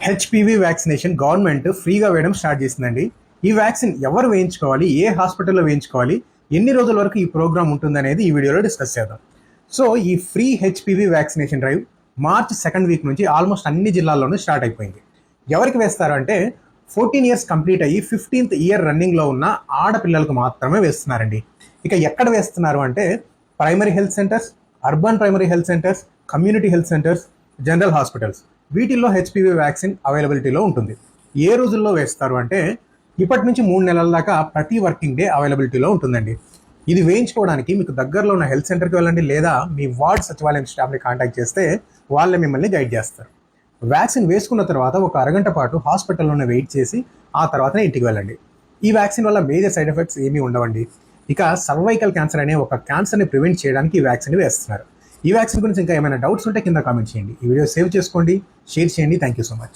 HPV vaccination government ఫ్రీగా వేయడం start చేసిందండి. ఈ వ్యాక్సిన్ ఎవరు వేయించుకోవాలి, ఏ హాస్పిటల్లో వేయించుకోవాలి, ఎన్ని రోజుల వరకు ఈ ప్రోగ్రామ్ ఉంటుందనేది ఈ వీడియోలో డిస్కస్ చేద్దాం. సో ఈ free HPV vaccination drive March 2nd week నుంచి ఆల్మోస్ట్ అన్ని జిల్లాల్లోనూ స్టార్ట్ అయిపోయింది. ఎవరికి వేస్తారు అంటే 14 ఇయర్స్ కంప్లీట్ అయ్యి 15th ఇయర్ రన్నింగ్లో ఉన్న ఆడపిల్లలకు మాత్రమే వేస్తున్నారండి. ఇక ఎక్కడ వేస్తున్నారు అంటే primary health centres, urban primary health centres, community health centres, general hospitals, వీటిల్లో హెచ్పివి వ్యాక్సిన్ అవైలబిలిటీలో ఉంటుంది. ఏ రోజుల్లో వేస్తారు అంటే ఇప్పటి నుంచి 3 నెలల దాకా ప్రతి వర్కింగ్ డే అవైలబిలిటీలో ఉంటుందండి. ఇది వేయించుకోవడానికి మీకు దగ్గరలో ఉన్న హెల్త్ సెంటర్కి వెళ్ళండి, లేదా మీ వార్డ్ సచివాలయం స్టాఫ్ని కాంటాక్ట్ చేస్తే వాళ్ళే మిమ్మల్ని గైడ్ చేస్తారు. వ్యాక్సిన్ వేసుకున్న తర్వాత ఒక అరగంట పాటు హాస్పిటల్లోనే వెయిట్ చేసి ఆ తర్వాతనే ఇంటికి వెళ్ళండి. ఈ వ్యాక్సిన్ వల్ల మేజర్ సైడ్ ఎఫెక్ట్స్ ఏమీ ఉండవండి. ఇక సర్వైకల్ క్యాన్సర్ అనే ఒక క్యాన్సర్ని ప్రివెంట్ చేయడానికి ఈ వ్యాక్సిన్ వేస్తున్నారు. ఈ వ్యాక్సిన్ గురించి ఇంకా ఏమైనా డౌట్స్ ఉంటే కింద కామెంట్ చేయండి. ఈ వీడియో సేవ్ చేసుకోండి, షేర్ చేయండి. Thank you so much.